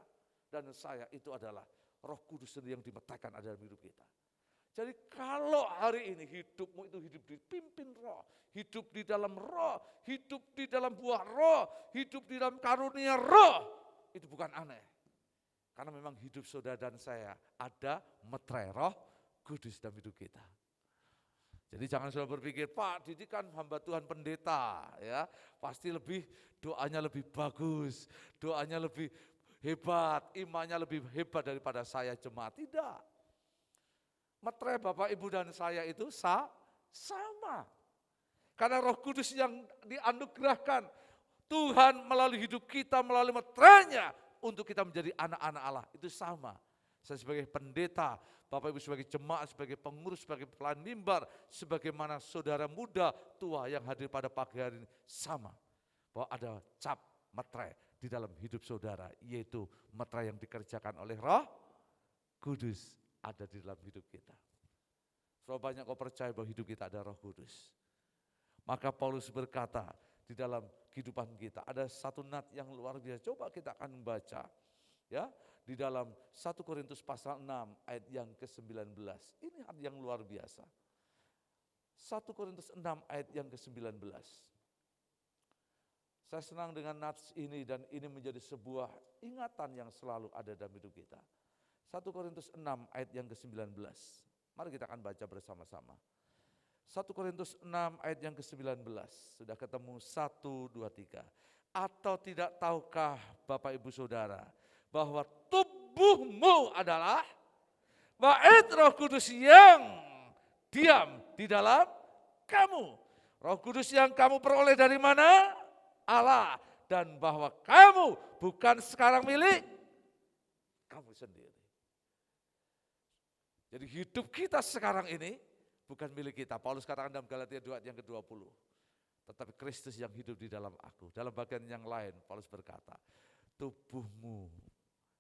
dan saya itu adalah Roh Kudus sendiri yang dimeteraikan ada dalam hidup kita. Jadi kalau hari ini hidupmu itu hidup dipimpin Roh, hidup di dalam Roh, hidup di dalam buah Roh, hidup di dalam karunia Roh, itu bukan aneh. Karena memang hidup saudara dan saya ada meterai Roh Kudus dalam hidup kita. Jadi jangan saudara berpikir, Pak Didi kan hamba Tuhan pendeta, ya pasti doanya lebih bagus, doanya lebih hebat, imannya lebih hebat daripada saya jemaat. Tidak. Meterai Bapak Ibu dan saya itu sama. Karena Roh Kudus yang dianugerahkan Tuhan melalui hidup kita, melalui meterainya untuk kita menjadi anak-anak Allah. Itu sama. Saya sebagai pendeta, Bapak Ibu sebagai jemaat, sebagai pengurus, sebagai pelayan mimbar, sebagaimana saudara muda, tua yang hadir pada pagi hari ini sama. Bahwa ada cap meterai di dalam hidup saudara, yaitu meterai yang dikerjakan oleh Roh Kudus ada di dalam hidup kita. Terlalu banyak kau percaya bahwa hidup kita ada Roh Kudus. Maka Paulus berkata di dalam kehidupan kita ada satu nat yang luar biasa. Coba kita akan membaca ya di dalam 1 Korintus pasal 6 ayat yang ke-19. Ini yang luar biasa. 1 Korintus 6 ayat yang ke-19. Saya senang dengan nats ini dan ini menjadi sebuah ingatan yang selalu ada dalam hidup kita. 1 Korintus 6 ayat yang ke-19. Mari kita akan baca bersama-sama. 1 Korintus 6 ayat yang ke-19. Sudah ketemu 1, 2, 3. Atau tidak tahukah Bapak Ibu Saudara bahwa tubuhmu adalah bait Roh Kudus yang diam di dalam kamu. Roh Kudus yang kamu peroleh dari mana? Allah. Dan bahwa kamu bukan sekarang milik kamu sendiri. Jadi hidup kita sekarang ini bukan milik kita. Paulus katakan dalam Galatia 2 yang ke-20. Tetapi Kristus yang hidup di dalam aku. Dalam bagian yang lain Paulus berkata, tubuhmu,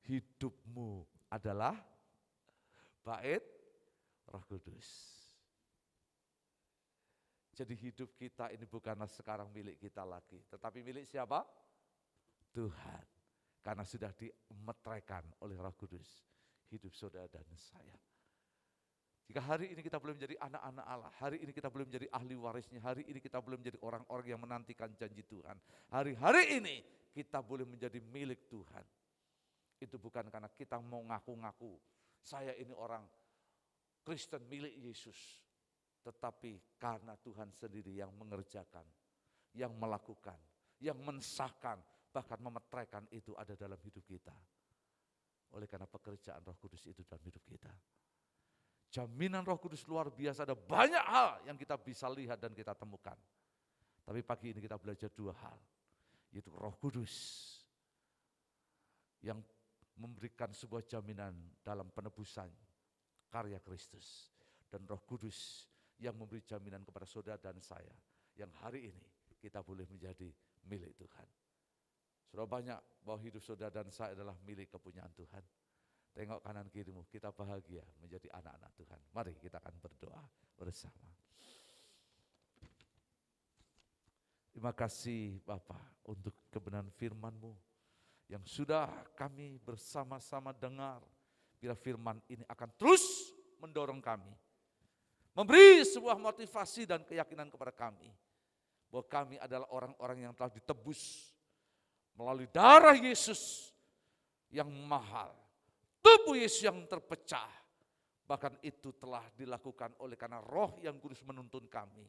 hidupmu adalah bait Roh Kudus. Jadi hidup kita ini bukanlah sekarang milik kita lagi. Tetapi milik siapa? Tuhan. Karena sudah dimeteraikan oleh Roh Kudus. Hidup saudara dan saya. Jika hari ini kita belum menjadi anak-anak Allah, hari ini kita belum menjadi ahli warisnya, hari ini kita belum menjadi orang-orang yang menantikan janji Tuhan. Hari-hari ini kita boleh menjadi milik Tuhan. Itu bukan karena kita mau ngaku-ngaku, saya ini orang Kristen milik Yesus. Tetapi karena Tuhan sendiri yang mengerjakan, yang melakukan, yang mensahkan, bahkan memetraikan itu ada dalam hidup kita. Oleh karena pekerjaan Roh Kudus itu dalam hidup kita. Jaminan Roh Kudus luar biasa, ada banyak hal yang kita bisa lihat dan kita temukan. Tapi pagi ini kita belajar dua hal, yaitu Roh Kudus yang memberikan sebuah jaminan dalam penebusan karya Kristus. Dan Roh Kudus yang memberi jaminan kepada saudara dan saya, yang hari ini kita boleh menjadi milik Tuhan. Sudah banyak bahwa hidup saudara dan saya adalah milik kepunyaan Tuhan. Tengok kanan kirimu, kita bahagia menjadi anak-anak Tuhan. Mari kita akan berdoa bersama. Terima kasih Bapa untuk kebenaran firman-Mu yang sudah kami bersama-sama dengar. Bila firman ini akan terus mendorong kami, memberi sebuah motivasi dan keyakinan kepada kami, bahwa kami adalah orang-orang yang telah ditebus melalui darah Yesus yang mahal. Tubuh Yesus yang terpecah, bahkan itu telah dilakukan oleh karena Roh yang Kudus menuntun kami,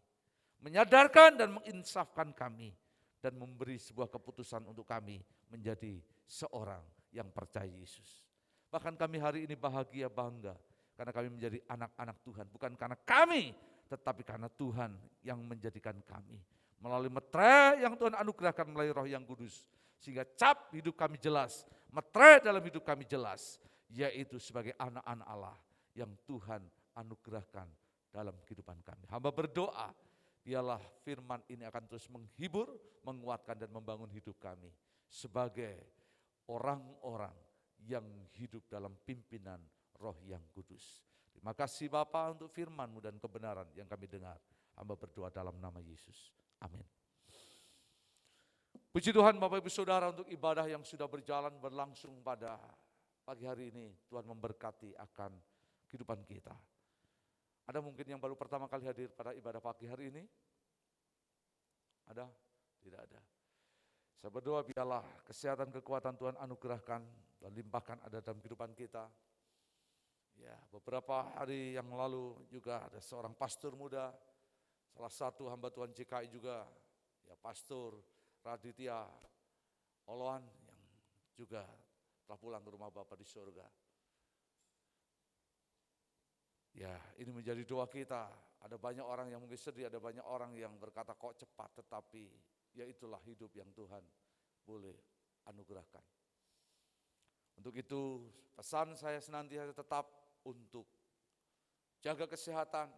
menyadarkan dan menginsafkan kami, dan memberi sebuah keputusan untuk kami menjadi seorang yang percaya Yesus. Bahkan kami hari ini bahagia bangga, karena kami menjadi anak-anak Tuhan, bukan karena kami, tetapi karena Tuhan yang menjadikan kami. Melalui meterai yang Tuhan anugerahkan melalui Roh yang Kudus, sehingga cap hidup kami jelas, meterai dalam hidup kami jelas, yaitu sebagai anak-anak Allah yang Tuhan anugerahkan dalam kehidupan kami. Hamba berdoa, biarlah firman ini akan terus menghibur, menguatkan dan membangun hidup kami sebagai orang-orang yang hidup dalam pimpinan Roh yang Kudus. Terima kasih Bapa untuk firman-Mu dan kebenaran yang kami dengar. Hamba berdoa dalam nama Yesus. Amin. Puji Tuhan Bapak Ibu Saudara untuk ibadah yang sudah berlangsung pada pagi hari ini. Tuhan memberkati akan kehidupan kita. Ada mungkin yang baru pertama kali hadir pada ibadah pagi hari ini? Ada? Tidak ada. Saya berdoa biarlah kesehatan kekuatan Tuhan anugerahkan dan limpahkan ada dalam kehidupan kita. Ya, beberapa hari yang lalu juga ada seorang pastor muda, salah satu hamba Tuhan CKI juga, ya Pastor Raditya Oloan yang juga telah pulang ke rumah Bapa di surga. Ya, ini menjadi doa kita. Ada banyak orang yang mungkin sedih, ada banyak orang yang berkata kok cepat, tetapi ya itulah hidup yang Tuhan boleh anugerahkan. Untuk itu pesan saya senantiasa tetap untuk jaga kesehatan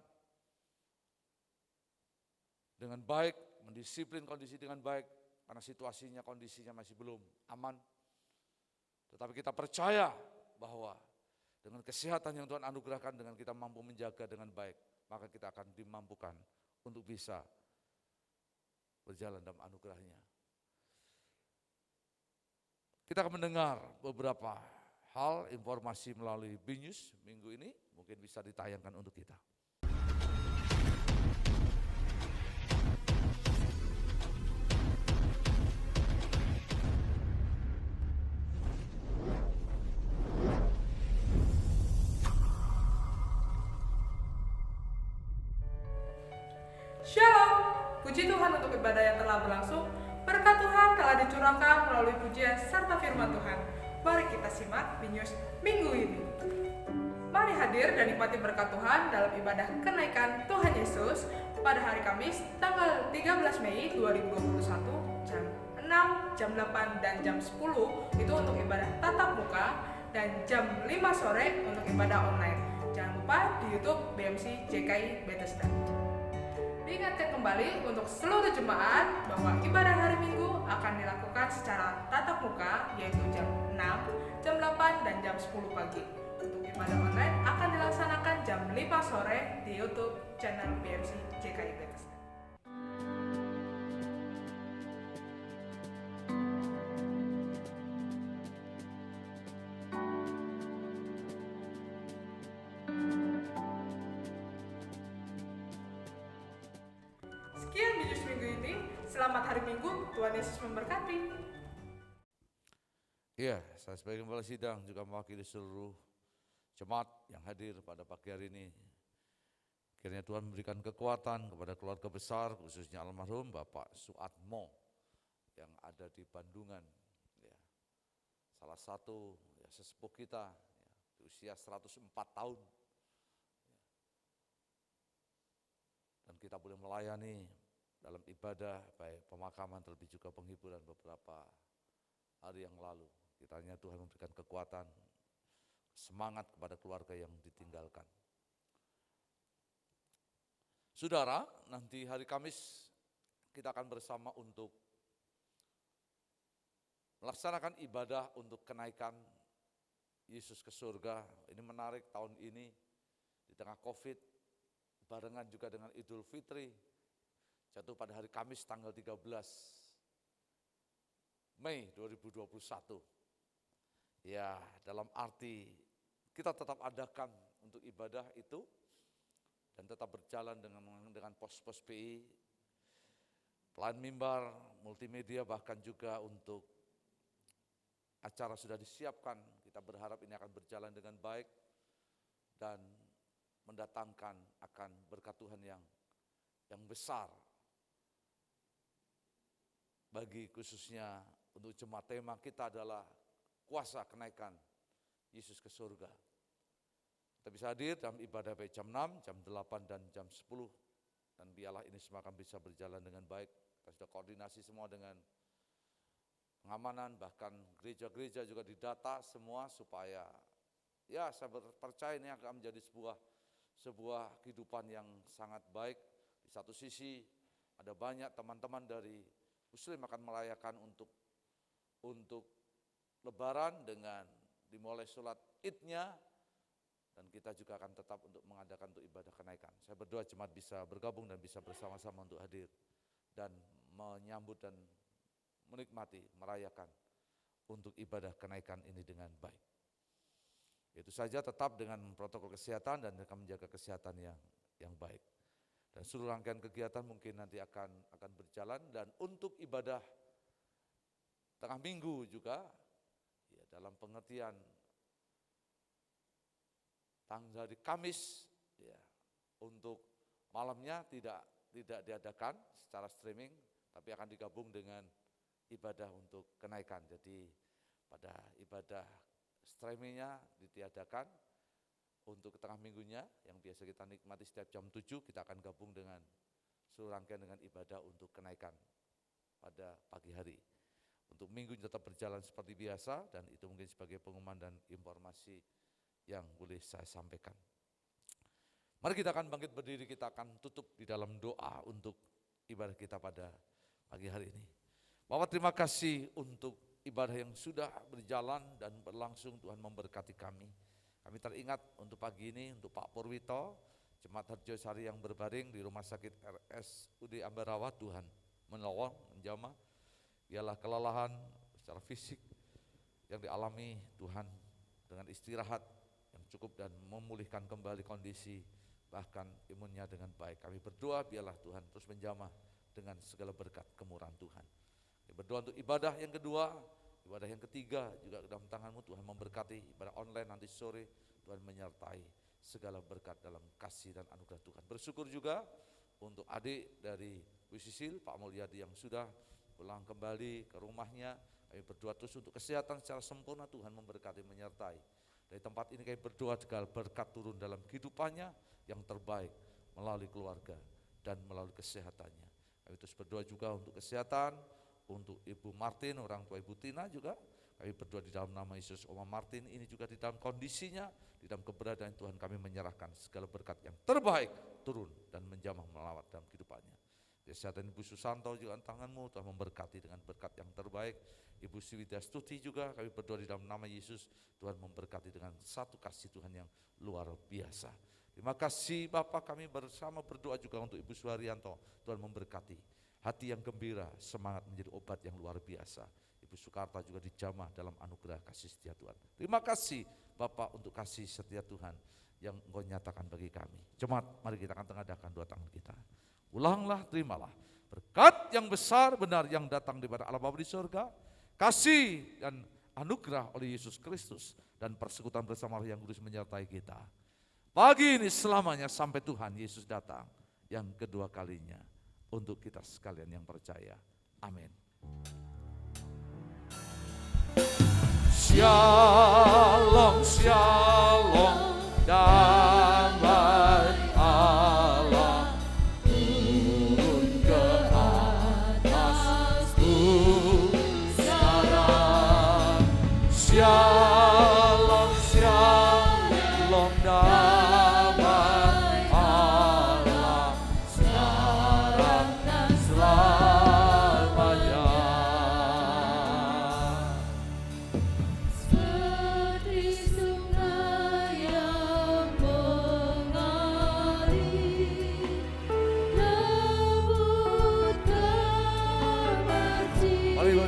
dengan baik, mendisiplin kondisi dengan baik, karena situasinya, kondisinya masih belum aman. Tetapi kita percaya bahwa dengan kesehatan yang Tuhan anugerahkan, dengan kita mampu menjaga dengan baik, maka kita akan dimampukan untuk bisa berjalan dalam anugerahnya. Kita akan mendengar beberapa hal, informasi melalui BNews minggu ini, mungkin bisa ditayangkan untuk kita. Shalom, puji Tuhan untuk ibadah yang telah berlangsung. Berkat Tuhan telah dicurahkan melalui pujian serta firman Tuhan. Mari kita simak BNews minggu ini. Mari hadir dan nikmati berkat Tuhan dalam ibadah kenaikan Tuhan Yesus pada hari Kamis tanggal 13 Mei 2021 jam 6, jam 8, dan jam 10 itu untuk ibadah tatap muka, dan jam 5 sore untuk ibadah online. Jangan lupa di YouTube BMC JKI Bethesda. Diingatkan kembali untuk seluruh jemaat bahwa ibadah hari Minggu akan dilakukan secara tatap muka, yaitu jam 6, jam 8, dan jam 10 pagi. Untuk ibadah online akan dilaksanakan jam 5 sore di YouTube channel BMC JKI Bethesda. minggu ini. Selamat hari Minggu, Tuhan Yesus memberkati. Iya, saya sebagai kepala sidang juga mewakili seluruh jemaat yang hadir pada pagi hari ini. Kiranya Tuhan memberikan kekuatan kepada keluarga besar, khususnya almarhum Bapak Suatmo yang ada di Bandungan. Ya, salah satu ya, sesepuh kita ya, di usia 104 tahun. Ya. Dan kita boleh melayani dalam ibadah, baik pemakaman terlebih juga penghiburan beberapa hari yang lalu. Kiranya Tuhan memberikan kekuatan, semangat kepada keluarga yang ditinggalkan. Saudara, nanti hari Kamis kita akan bersama untuk melaksanakan ibadah untuk kenaikan Yesus ke surga. Ini menarik, tahun ini di tengah COVID, barengan juga dengan Idul Fitri, jatuh pada hari Kamis tanggal 13 Mei 2021. Ya, dalam arti kita tetap adakan untuk ibadah itu dan tetap berjalan dengan pos-pos PI, pelayan mimbar, multimedia, bahkan juga untuk acara sudah disiapkan. Kita berharap ini akan berjalan dengan baik dan mendatangkan akan berkat Tuhan yang besar bagi khususnya untuk jemaat. Tema kita adalah kuasa kenaikan Yesus ke surga. Kita bisa hadir dalam ibadah baik jam 6, jam 8, dan jam 10. Dan biarlah ini semua akan bisa berjalan dengan baik. Kita sudah koordinasi semua dengan pengamanan, bahkan gereja-gereja juga didata semua supaya ya saya percaya ini akan menjadi sebuah kehidupan yang sangat baik. Di satu sisi ada banyak teman-teman dari Muslim akan merayakan untuk Lebaran dengan dimulai sholat Idnya, dan kita juga akan tetap untuk mengadakan untuk ibadah kenaikan. Saya berdoa jemaat bisa bergabung dan bisa bersama-sama untuk hadir dan menyambut dan menikmati, merayakan untuk ibadah kenaikan ini dengan baik. Itu saja, tetap dengan protokol kesehatan dan akan menjaga kesehatan yang baik. Dan seluruh rangkaian kegiatan mungkin nanti akan berjalan, dan untuk ibadah tengah minggu juga ya, dalam pengertian tanggal hari Kamis ya, untuk malamnya tidak diadakan secara streaming, tapi akan digabung dengan ibadah untuk kenaikan. Jadi pada ibadah streamingnya ditiadakan, untuk tengah minggunya yang biasa kita nikmati setiap jam 7, kita akan gabung dengan seluruh rangkaian dengan ibadah untuk kenaikan pada pagi hari. Untuk minggu tetap berjalan seperti biasa, dan itu mungkin sebagai pengumuman dan informasi yang boleh saya sampaikan. Mari kita akan bangkit berdiri, kita akan tutup di dalam doa untuk ibadah kita pada pagi hari ini. Bapak, terima kasih untuk ibadah yang sudah berjalan dan berlangsung. Tuhan memberkati kami. Kami teringat untuk pagi ini untuk Pak Purwito, Jemaat Harjosari yang berbaring di Rumah Sakit RSUD Ambarawa. Tuhan menolong, menjamah. Ialah kelelahan secara fisik yang dialami Tuhan, dengan istirahat yang cukup dan memulihkan kembali kondisi bahkan imunnya dengan baik. Kami berdoa biarlah Tuhan terus menjamah dengan segala berkat kemurahan Tuhan. Kami berdoa untuk ibadah yang kedua, ibadah yang ketiga juga dalam tangan-Mu. Tuhan memberkati ibadah online nanti sore. Tuhan menyertai segala berkat dalam kasih dan anugerah Tuhan. Bersyukur juga untuk adik dari Bu Sisil, Pak Mulyadi, yang sudah pulang kembali ke rumahnya. Kami berdoa terus untuk kesehatan secara sempurna. Tuhan memberkati, menyertai. Dari tempat ini kami berdoa segala berkat turun dalam kehidupannya yang terbaik melalui keluarga dan melalui kesehatannya. Kami terus berdoa juga untuk kesehatan, untuk Ibu Martin, orang tua Ibu Tina juga. Kami berdoa di dalam nama Yesus. Oma Martin ini juga di dalam kondisinya, di dalam keberadaan Tuhan, kami menyerahkan segala berkat yang terbaik turun dan menjamah melawat dalam kehidupannya. Kesehatan Ibu Susanto juga tangan-Mu, Tuhan memberkati dengan berkat yang terbaik. Ibu Siwidya Stuti juga kami berdoa di dalam nama Yesus, Tuhan memberkati dengan satu kasih Tuhan yang luar biasa. Terima kasih Bapak, kami bersama berdoa juga untuk Ibu Suharyanto. Tuhan memberkati hati yang gembira, semangat menjadi obat yang luar biasa. Ibu Soekarta juga dijamah dalam anugerah kasih setia Tuhan. Terima kasih Bapak untuk kasih setia Tuhan yang Engkau nyatakan bagi kami. Jemaat, mari kita akan tengadakan dua tangan kita. Ulanglah, terimalah berkat berkat yang besar benar yang datang daripada Allah Bapa di surga, kasih dan anugerah oleh Yesus Kristus, dan persekutuan bersama Roh yang kudus menyertai kita. Pagi ini selamanya sampai Tuhan Yesus datang yang kedua kalinya untuk kita sekalian yang percaya. Amin. Shalom, shalom, damai Allah turun ke atasku sekarang. Shalom, shalom, damai Allah sekarang dan selamanya.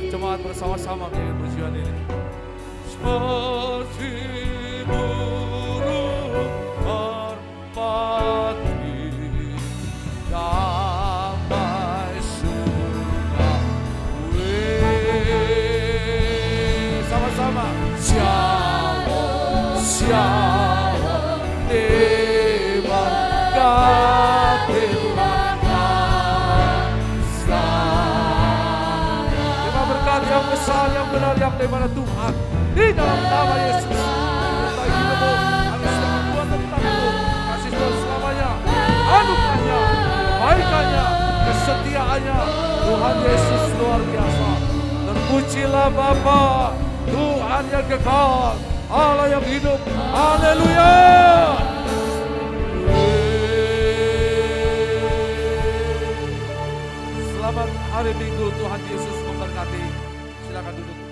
Jemaat bersama-sama menyanyi pujian ini. Seperti burung merpati, damai suka sama-sama. Shalom, shalom, yang besar, yang benar, yang daripada Tuhan di dalam nama Yesus. Kita hidupmu, ada sedang Tuhan tentang itu. Kasih Tuhan selamanya, anugerahnya, kebaikannya, kesetiaannya. Tuhan Yesus luar biasa. Terpujilah Bapa, Tuhan yang kekal, Allah yang hidup. Haleluya. Selamat hari Minggu, Tuhan Yesus memberkati. Silakan duduk.